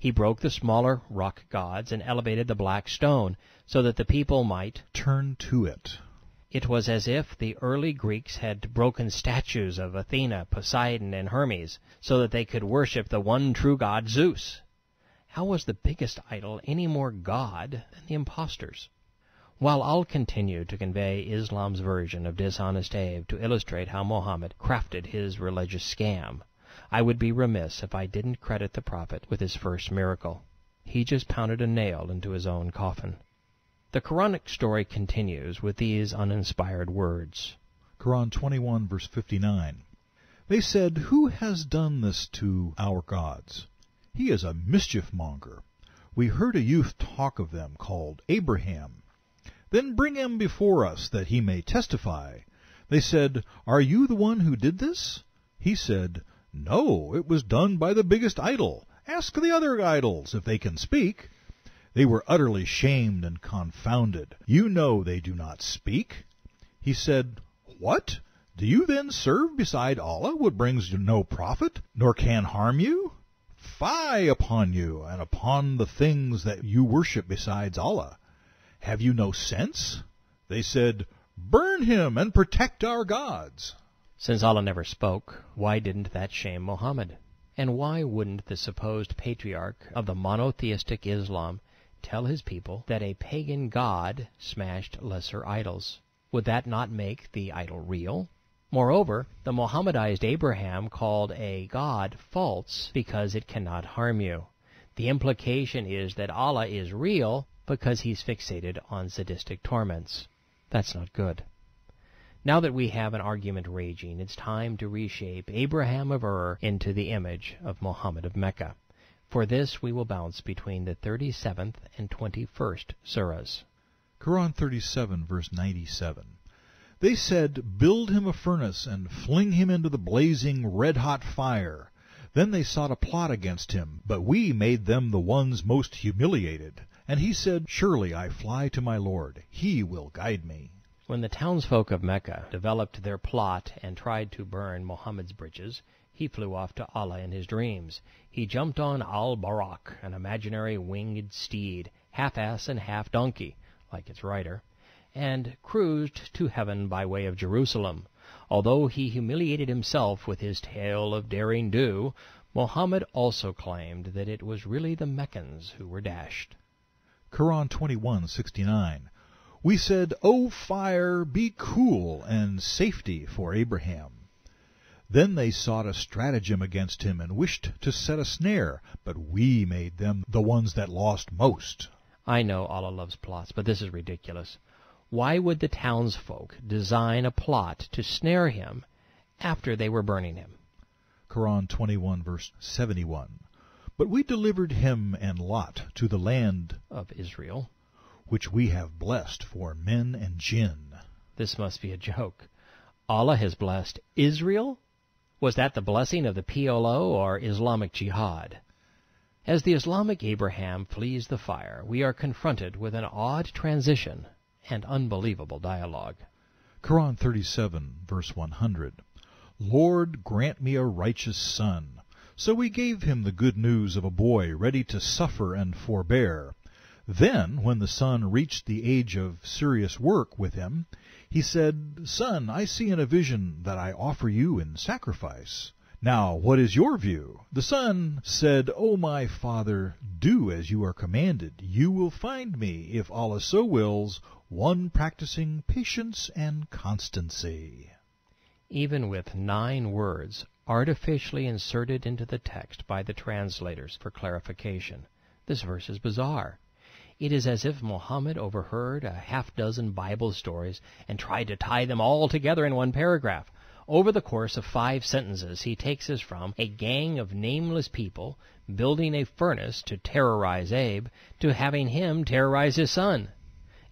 He broke the smaller rock gods and elevated the black stone so that the people might turn to it. It was as if the early Greeks had broken statues of Athena, Poseidon, and Hermes so that they could worship the one true god, Zeus. How was the biggest idol any more god than the impostors? While I'll continue to convey Islam's version of Dishonest Abe to illustrate how Mohammed crafted his religious scam, I would be remiss if I didn't credit the prophet with his first miracle. He just pounded a nail into his own coffin. The Quranic story continues with these uninspired words. Quran 21, verse 59. They said, "Who has done this to our gods? He is a mischief-monger. We heard a youth talk of them called Abraham. Then bring him before us, that he may testify." They said, "Are you the one who did this?" He said, "No, it was done by the biggest idol. Ask the other idols if they can speak." They were utterly shamed and confounded. "You know they do not speak." He said, "What? Do you then serve beside Allah what brings you no profit, nor can harm you? Fie upon you, and upon the things that you worship besides Allah. Have you no sense?" They said, "Burn him and protect our gods." Since Allah never spoke, why didn't that shame Mohammed? And why wouldn't the supposed patriarch of the monotheistic Islam tell his people that a pagan god smashed lesser idols? Would that not make the idol real? Moreover, the Mohammedized Abraham called a god false because it cannot harm you. The implication is that Allah is real because he's fixated on sadistic torments. That's not good. Now that we have an argument raging, it's time to reshape Abraham of Ur into the image of Muhammad of Mecca. For this we will bounce between the 37th and 21st surahs. Quran 37, verse 97. They said, "Build him a furnace and fling him into the blazing red-hot fire." Then they sought a plot against him, but we made them the ones most humiliated. And he said, "Surely I fly to my Lord. He will guide me." When the townsfolk of Mecca developed their plot and tried to burn Muhammad's bridges, he flew off to Allah in his dreams. He jumped on Al-Barak, an imaginary winged steed, half ass and half donkey, like its rider, and cruised to heaven by way of Jerusalem. Although he humiliated himself with his tale of daring do, Muhammad also claimed that it was really the Meccans who were dashed. Quran 21:69. We said, "O fire, be cool, and safety for Abraham." Then they sought a stratagem against him and wished to set a snare, but we made them the ones that lost most. I know Allah loves plots, but this is ridiculous. Why would the townsfolk design a plot to snare him after they were burning him? Quran 21, verse 71. But we delivered him and Lot to the land of Israel, which we have blessed for men and jinn. This must be a joke. Allah has blessed Israel? Was that the blessing of the PLO or Islamic Jihad? As the Islamic Abraham flees the fire, we are confronted with an odd transition and unbelievable dialogue. Quran 37, verse 100. Lord, grant me a righteous son. So we gave him the good news of a boy ready to suffer and forbear. Then, when the son reached the age of serious work with him, he said, "Son, I see in a vision that I offer you in sacrifice. Now, what is your view?" The son said, "O my father, do as you are commanded. You will find me, if Allah so wills, one practicing patience and constancy." Even with 9 words artificially inserted into the text by the translators for clarification, this verse is bizarre. It is as if Muhammad overheard a half-dozen Bible stories and tried to tie them all together in one paragraph. Over the course of 5 sentences, he takes us from a gang of nameless people building a furnace to terrorize Abe to having him terrorize his son.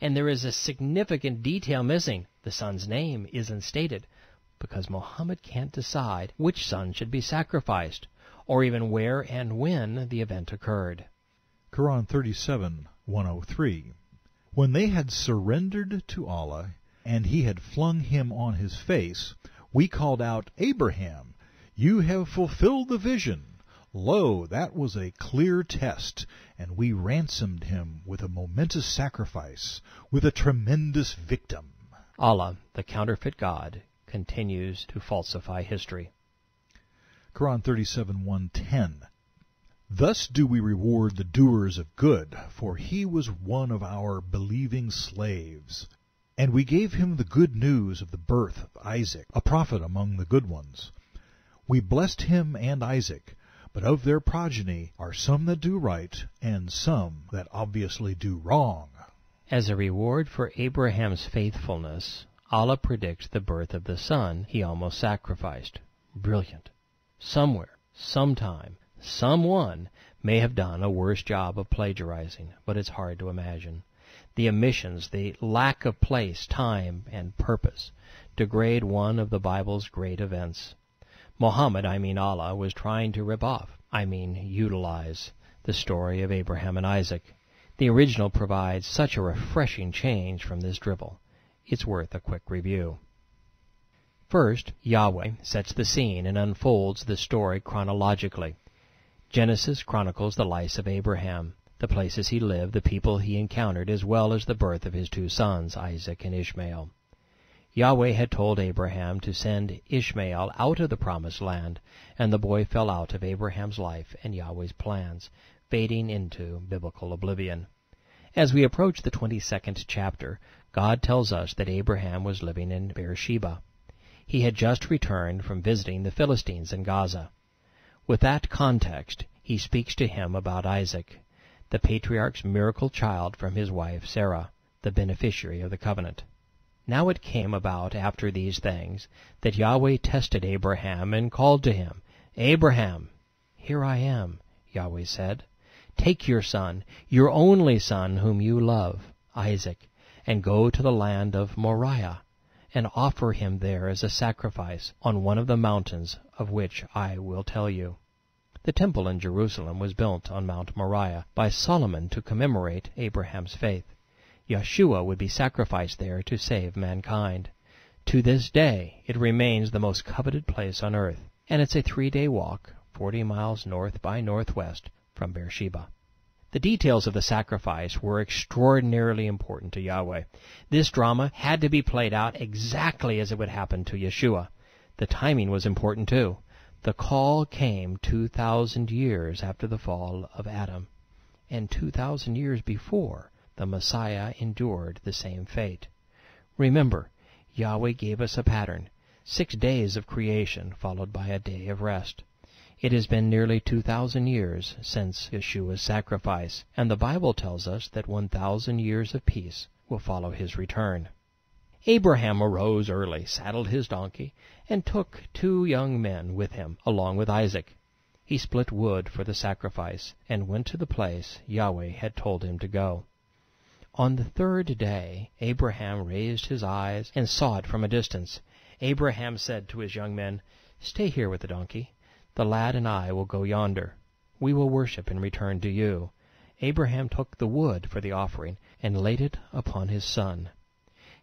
And there is a significant detail missing. The son's name isn't stated, because Muhammad can't decide which son should be sacrificed, or even where and when the event occurred. Quran 37, 103. When they had surrendered to Allah, and he had flung him on his face, we called out, "Abraham, you have fulfilled the vision. Lo, that was a clear test, and we ransomed him with a momentous sacrifice, with a tremendous victim. Allah, the counterfeit God, continues to falsify history. Quran 37:110. Thus do we reward the doers of good, for he was one of our believing slaves. And we gave him the good news of the birth of Isaac, a prophet among the good ones. We blessed him and Isaac, but of their progeny are some that do right, and some that obviously do wrong. As a reward for Abraham's faithfulness, Allah predicts the birth of the son he almost sacrificed. Brilliant. Somewhere, sometime, someone may have done a worse job of plagiarizing, but it's hard to imagine. The omissions, the lack of place, time, and purpose degrade one of the Bible's great events. Muhammad, Allah, was trying to rip off, utilize, the story of Abraham and Isaac. The original provides such a refreshing change from this dribble. It's worth a quick review. First, Yahweh sets the scene and unfolds the story chronologically. Genesis chronicles the life of Abraham, the places he lived, the people he encountered, as well as the birth of his two sons, Isaac and Ishmael. Yahweh had told Abraham to send Ishmael out of the promised land, and the boy fell out of Abraham's life and Yahweh's plans, fading into biblical oblivion. As we approach the 22nd chapter, God tells us that Abraham was living in Beersheba. He had just returned from visiting the Philistines in Gaza. With that context, he speaks to him about Isaac, the patriarch's miracle child from his wife Sarah, the beneficiary of the covenant. Now it came about after these things that Yahweh tested Abraham and called to him, "Abraham." "Here I am," Yahweh said. "Take your son, your only son whom you love, Isaac, and go to the land of Moriah, and offer him there as a sacrifice on one of the mountains of which I will tell you." The temple in Jerusalem was built on Mount Moriah by Solomon to commemorate Abraham's faith. Yeshua would be sacrificed there to save mankind. To this day, it remains the most coveted place on earth, and it's a 3-day walk, 40 miles north by northwest from Beersheba. The details of the sacrifice were extraordinarily important to Yahweh. This drama had to be played out exactly as it would happen to Yeshua. The timing was important too. The call came 2,000 years after the fall of Adam, and 2,000 years before the Messiah endured the same fate. Remember, Yahweh gave us a pattern, 6 days of creation followed by a day of rest. It has been nearly 2,000 years since Yeshua's sacrifice, and the Bible tells us that 1,000 years of peace will follow his return. Abraham arose early, saddled his donkey, and took 2 young men with him, along with Isaac. He split wood for the sacrifice, and went to the place Yahweh had told him to go. On the 3rd day, Abraham raised his eyes and saw it from a distance. Abraham said to his young men, "Stay here with the donkey. The lad and I will go yonder. We will worship and return to you." Abraham took the wood for the offering and laid it upon his son.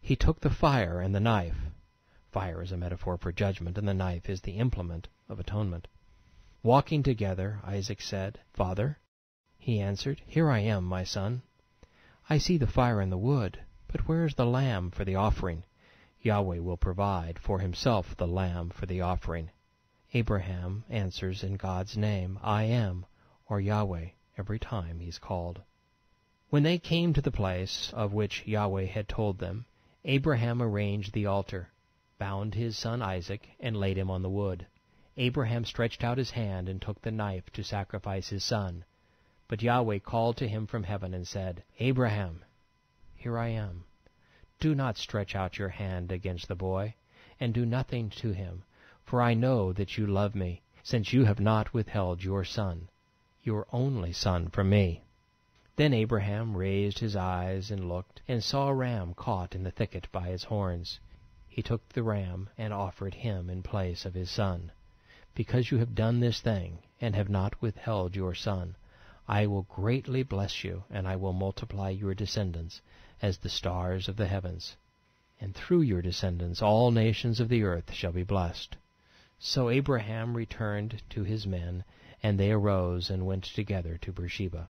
He took the fire and the knife. Fire is a metaphor for judgment, and the knife is the implement of atonement. Walking together, Isaac said, "Father?" He answered, "Here I am, my son." "I see the fire and the wood, but where is the lamb for the offering?" Yahweh will provide for himself the lamb for the offering. Abraham answers in God's name, "I am," or Yahweh, every time he's called. When they came to the place of which Yahweh had told them, Abraham arranged the altar, bound his son Isaac, and laid him on the wood. Abraham stretched out his hand and took the knife to sacrifice his son. But Yahweh called to him from heaven and said, "Abraham, here I am. Do not stretch out your hand against the boy, and do nothing to him, for I know that you love me, since you have not withheld your son, your only son, from me." Then Abraham raised his eyes and looked, and saw a ram caught in the thicket by its horns. He took the ram and offered him in place of his son. "Because you have done this thing, and have not withheld your son, I will greatly bless you, and I will multiply your descendants as the stars of the heavens. And through your descendants all nations of the earth shall be blessed." So Abraham returned to his men, And they arose and went together to Beersheba.